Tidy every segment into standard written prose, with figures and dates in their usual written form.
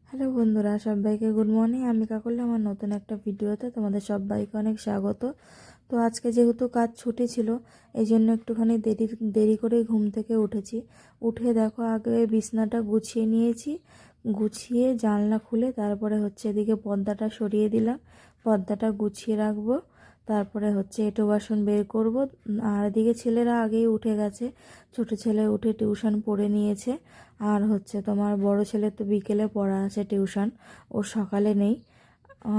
Hello বন্ধুরা, সবাইকে good morning. আমি কাকুলি, আমার নতুন একটা ভিডিওতে তোমাদের সবাইকে অনেক স্বাগত। তো আজকে যেহেতু কাজ ছুটি ছিল, এই জন্য একটুখানি দেরি দেরি করে ঘুম থেকে উঠেছি। উঠে দেখো আগে বিছনাটা গুছিয়ে নিয়েছি, গুছিয়ে জানলা খুলে তারপরে এদিকে পর্দাটা সরিয়ে দিলাম, পর্দাটা গুছিয়ে রাখবো। তারপরে এঁটো বাসন বের করব। আর এদিকে ছেলেরা আগেই উঠে গেছে, ছোট ছেলে উঠে টিউশন পড়ে নিয়েছে। আর তোমার বড় ছেলে তো বিকেলে পড়া আছে টিউশন, ওর সকালে নেই।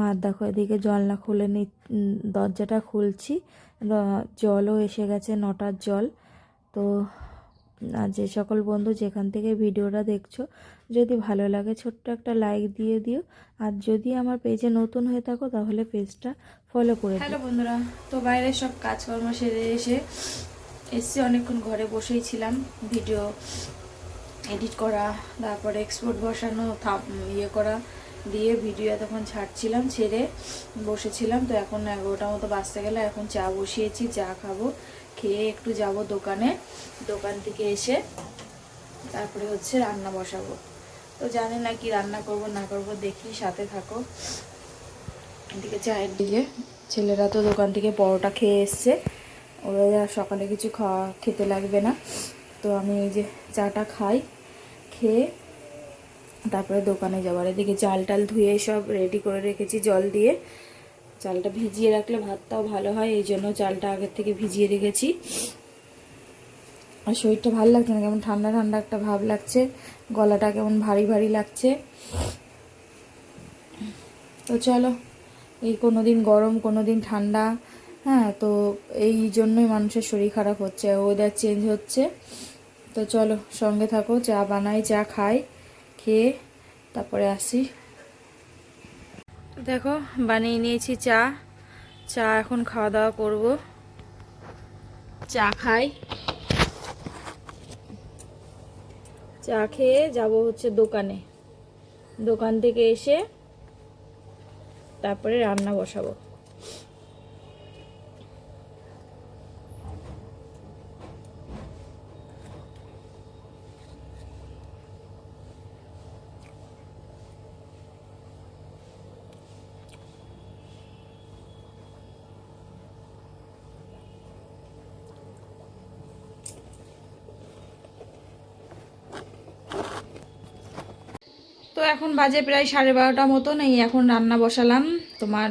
আর দেখো এদিকে জানলা খুলে নি, দরজাটা খুলছি, জলও এসে গেছে, 9টার জল। তো আর যে সকল বন্ধু যেখান থেকে ভিডিওটা দেখছো, যদি ভালো লাগে ছোট্ট একটা লাইক দিয়ে দিও। আর যদি আমার পেজে নতুন হয়ে থাকো তাহলে পেজটা ফলো করে দিও। হ্যালো বন্ধুরা, তো বাইরের সব কাজকর্ম সেরে এসে অনেকক্ষণ ঘরে বসেই ছিলাম, ভিডিও এডিট করা, তারপরে এক্সপোর্ট বসানো, করা দিয়ে ভিডিও তখন ছাড়ছিলাম, ছেড়ে বসেছিলাম। তো এখন 11টার মতো বাজতে গেলে, এখন চা বসিয়েছি, চা খাবো, খেয়ে একটু যাব দোকানে, দোকান থেকে এসে তারপরে রান্না বসাবো। তো জানি না কি রান্না করব না করব, দেখি, সাথে থাকো। এদিকে চায়ের দিকে ছেলেরা তো দোকান থেকে পরোটা খেয়ে এসছে, ওরা সকালে কিছু খেতে লাগবে না। তো আমি এই যে চাটা খাই, খেয়ে তারপরে দোকানে যাবার। এদিকে চাল টাল ধুয়ে সব রেডি করে রেখেছি জল দিয়ে। চালটা ভিজিয়ে রাখলে ভাতটাও ভালো হয়, এই জন্য চালটা আগের থেকে ভিজিয়ে রেখেছি। আর শরীরটা ভালো লাগছে না, কেমন ঠান্ডা ঠান্ডা একটা ভাব লাগছে, গলাটা কেমন ভারী ভারী লাগছে। তো চলো, এই কোনো দিন গরম কোনো দিন ঠান্ডা, হ্যাঁ, তো এই জন্যই মানুষের শরীর খারাপ হচ্ছে, ওয়েদার চেঞ্জ হচ্ছে। তো চলো সঙ্গে থাকো, চা বানাই, চা খাই, খেয়ে তারপরে আসি। দেখো বানিয়ে নিয়েছি চা, চা এখন খাওয়া দাওয়া করব। চা খাই, চা খেয়ে যাব দোকানে, দোকান থেকে এসে তারপরে রান্না বসাবো। তো এখন বাজে প্রায় 12:30 মতন, এই এখন রান্না বসালাম। তোমার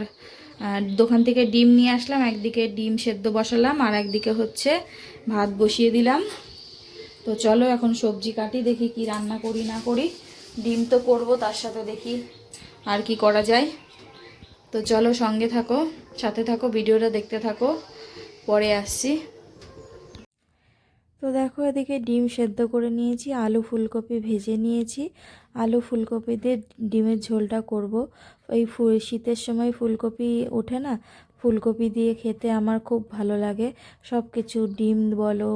দোকান থেকে ডিম নিয়ে আসলাম, একদিকে ডিম সেদ্ধ বসালাম আর একদিকে ভাত বসিয়ে দিলাম। তো চলো এখন সবজি কাটি, দেখি কি রান্না করি না করি। ডিম তো করব, তার সাথে দেখি আর কি করা যায়। তো চলো সঙ্গে থাকো, সাথে থাকো, ভিডিওটা দেখতে থাকো, পরে আসছি। তো দেখো এদিকে ডিম সেদ্ধ করে নিয়েছি, আলু ফুলকপি ভেজে নিয়েছি। আলু ফুলকপি দিয়ে ডিমের ঝোলটা করব। ওই শীতের সময় ফুলকপি ওঠে না, ফুলকপি দিয়ে খেতে আমার খুব ভালো লাগে। সব কিছু, ডিম বলো,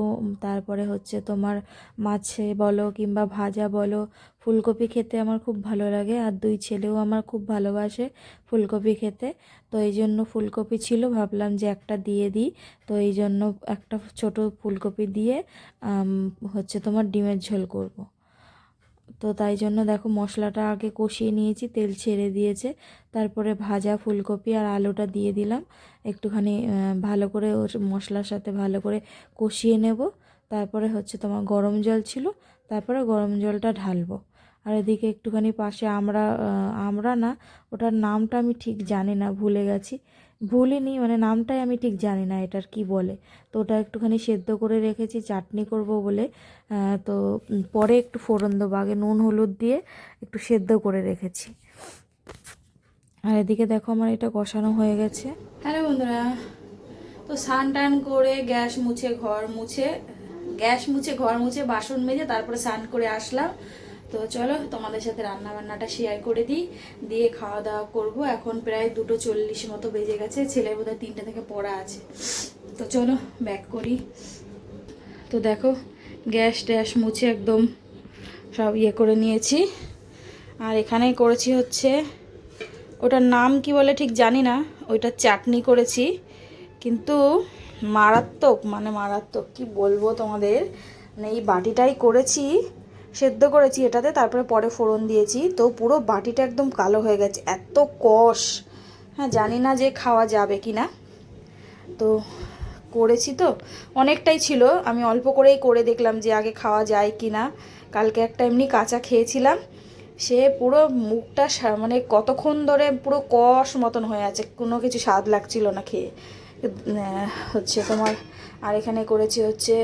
তারপরে তোমার মাছে বলো কিংবা ভাজা বলো, ফুলকপি খেতে আমার খুব ভালো লাগে। আর দুই ছেলেও আমার খুব ভালোবাসে ফুলকপি খেতে। তো এই জন্য ফুলকপি ছিল, ভাবলাম যে একটা দিয়ে দিই। তো এই জন্য একটা ছোট ফুলকপি দিয়ে তোমার ডিমের ঝোল করব। তো তাই জন্য দেখো মশলাটা আগে কষিয়ে নিয়েছি, তেল ছেড়ে দিয়েছে, তারপরে ভাজা ফুলকপি আর আলুটা দিয়ে দিলাম, একটুখানি ভালো করে ওর মশলার সাথে ভালো করে কষিয়ে নেব। তারপরে তোমার গরম জল ছিল, তারপরে গরম জলটা ঢালবো। আর এদিকে একটুখানি পাশে আমরা না, ওটার নামটা আমি ঠিক জানি না, ভুলে গেছি, ভুলিনি মানে নামটাই আমি ঠিক জানি না এটার কি বলে। তো ওটা একটুখানি সেদ্ধ করে রেখেছি চাটনি করব বলে। তো পরে একটু ফোড়ন দেবো, আগে নুন হলুদ দিয়ে একটু সেদ্ধ করে রেখেছি। আর এদিকে দেখো আমার এটা কষানো হয়ে গেছে। হ্যালো বন্ধুরা, তো স্নান টান করে গ্যাস মুছে ঘর মুছে বাসন মেজে তারপরে স্নান করে আসলাম। তো চলো তোমাদের সাথে রান্না বান্নাটা শেয়ার করে দিই, দিয়ে খাওয়া দাওয়া করবো। এখন প্রায় 2:40 মতো বেজে গেছে, ছেলের বোধহয় 3টে থেকে পড়া আছে। তো চলো ব্যাক করি। তো দেখো গ্যাস ট্যাস মুছে একদম সব করে নিয়েছি। আর এখানে করেছি ওটার নাম কি বলে ঠিক জানি না, ওইটা চাটনি করেছি, কিন্তু মারাত্মক, মানে মারাত্মক কি বলবো তোমাদের, মানে এই বাটিটাই করেছি, সেদ্ধ করেছি এটাতে, তারপরে পরে ফোড়ন দিয়েছি। তো পুরো বাটিটা একদম কালো হয়ে গেছে, এত কষ। হ্যাঁ, জানি না যে খাওয়া যাবে কি না। তো করেছি তো অনেকটাই ছিল, আমি অল্প করেই করে দেখলাম যে আগে খাওয়া যায় কি না। কালকে একটা এমনি কাঁচা খেয়েছিলাম, সে পুরো মুখটা মানে কতক্ষণ ধরে পুরো কষ মতন হয়ে আছে, কোনো কিছু স্বাদ লাগছিল না খেয়ে। হচ্ছে তোমার, আর এখানে করেছি হচ্ছে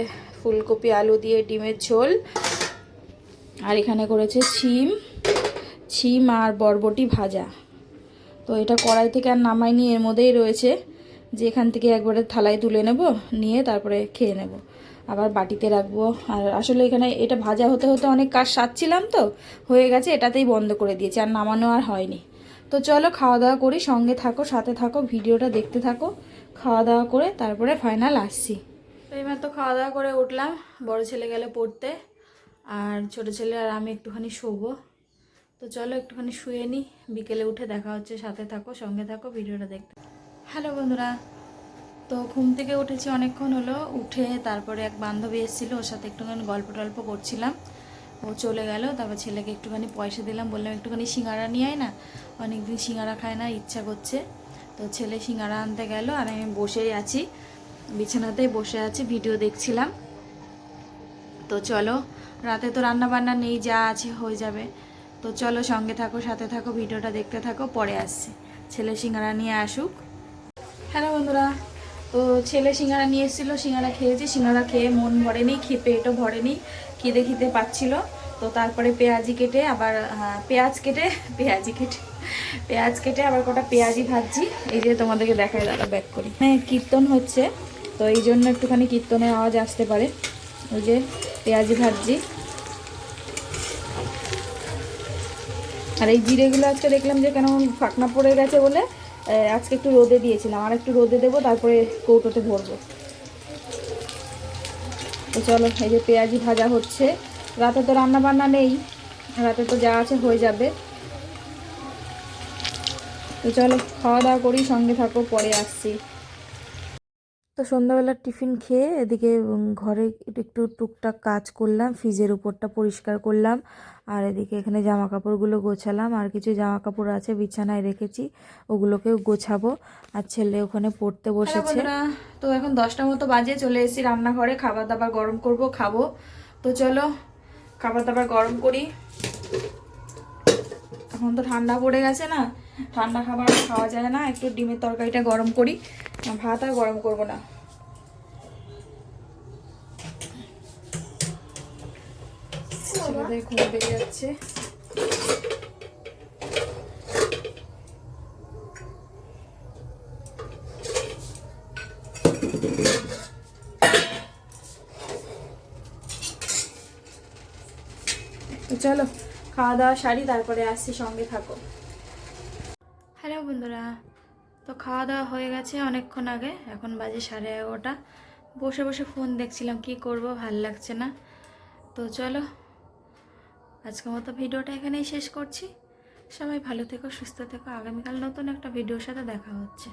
ফুলকপি আলু দিয়ে ডিমের ঝোল, আর এখানে করেছে ছিম আর বরবটি ভাজা। তো এটা কড়াই থেকে আর নামাইনি, এর মধ্যেই রয়েছে, যে এখান থেকে একবারে থালায় তুলে নেব, নিয়ে তারপরে খেয়ে নেব, আবার বাটিতে রাখবো। আর আসলে এখানে এটা ভাজা হতে হতে অনেক কাজ সারছিলাম, তো হয়ে গেছে, এটাতেই বন্ধ করে দিয়েছি, আর নামানো আর হয়নি। তো চলো খাওয়া দাওয়া করি, সঙ্গে থাকো, সাথে থাকো, ভিডিওটা দেখতে থাকো। খাওয়া দাওয়া করে তারপরে ফাইনাল আসছি। তো এইমাত্র খাওয়া দাওয়া করে উঠলাম, বড় ছেলে গেলে পড়তে, আর ছোটো ছেলে আর আমি একটুখানি শোবো। তো চলো একটুখানি শুয়ে নিই, বিকেলে উঠে দেখা হচ্ছে, সাথে থাকো, সঙ্গে থাকো, ভিডিওটা দেখতে। হ্যালো বন্ধুরা, তো ঘুম থেকে উঠেছি অনেকক্ষণ হলো, উঠে তারপরে এক বান্ধবী এসেছিলো, ওর সাথে একটুখানি গল্প টল্প করছিলাম। ও চলে গেল, তারপর ছেলেকে একটুখানি পয়সা দিলাম, বললাম একটুখানি সিঙ্গারা নিয়ে আয় না, অনেকদিন সিঙ্গারা খায় না, ইচ্ছা করছে। তো ছেলে সিঙ্গারা আনতে গেল, আর আমি বসেই আছি, বিছানাতেই বসে আছি, ভিডিও দেখছিলাম। তো চলো, রাতে তো রান্না বান্না নেই, যা আছে হয়ে যাবে। তো চলো সঙ্গে থাকো, সাথে থাকো, ভিডিওটা দেখতে থাকো, পরে আসছি, ছেলে সিঙ্গারা নিয়ে আসুক। হ্যালো বন্ধুরা, তো ছেলে সিঙ্গারা নিয়ে এসেছিলো, সিঙ্গারা খেয়েছি, সিঙ্গারা খেয়ে মন ভরেনি, পেটও ভরেনি, খিদে পাচ্ছিল। তো তারপরে পেঁয়াজি কেটে আবার পেঁয়াজ কেটে আবার কটা পেঁয়াজি ভাজছি। এই যে তোমাদেরকে দেখায়, দাদা ব্যাক করি, হ্যাঁ কীর্তন হচ্ছে, তো এই জন্য একটুখানি কীর্তনের আওয়াজ আসতে পারে। ওই যে পেঁয়াজি ভাজছি, আর এই জিরেগুলো আজকে দেখলাম যে কেন ফাঁকনা পড়ে গেছে বলে আজকে একটু রোদে দিয়েছিলাম, আর একটু রোদে দেবো, তারপরে কৌটোতে ভরবো। তো চলো, এই যে পেঁয়াজি ভাজা হচ্ছে, রাতে তো রান্না বান্না নেই, রাতে তো যা আছে হয়ে যাবে। তো চলো খাওয়া দাওয়া করি, সঙ্গে থাকো, পরে আসছি। তো সন্ধ্যাবেলার টিফিন খেয়ে এদিকে ঘরে একটু টুকটাক কাজ করলাম, ফ্রিজের উপরটা পরিষ্কার করলাম, আর এদিকে এখানে জামা কাপড়গুলো গোছালাম, আর কিছু জামা কাপড় আছে বিছানায় রেখেছি, ওগুলোকেও গোছাবো। আর ছেলে ওখানে পড়তে বসেছে। তো এখন 10টা মতো বাজে, চলে এসেছি রান্নাঘরে, খাবার দাবার গরম করব, খাবো। তো চলো খাবার দাবার গরম করি। এখন তো ঠান্ডা পড়ে গেছে না, ঠান্ডা খাবার খাওয়া যায় না, একটু ডিমের তরকারিটা গরম করি, ভাত আর গরম করব না। ছেলেদের ঘুম পেয়ে যাচ্ছে। তো চলো খাওয়া দাওয়া সারি, তারপরে আসছি, সঙ্গে থাকো। হ্যালো বন্ধুরা, তো খাওয়া দাওয়া হয়ে গেছে অনেকক্ষণ আগে, এখন বাজে 11:30। বসে বসে ফোন দেখছিলাম, কি করব, ভাল লাগছে না। তো চলো আজকের মতো ভিডিওটা এখানেই শেষ করছি। সবাই ভালো থেকো, সুস্থ থেকো, আগামীকাল নতুন একটা ভিডিওর সাথে দেখা হচ্ছে।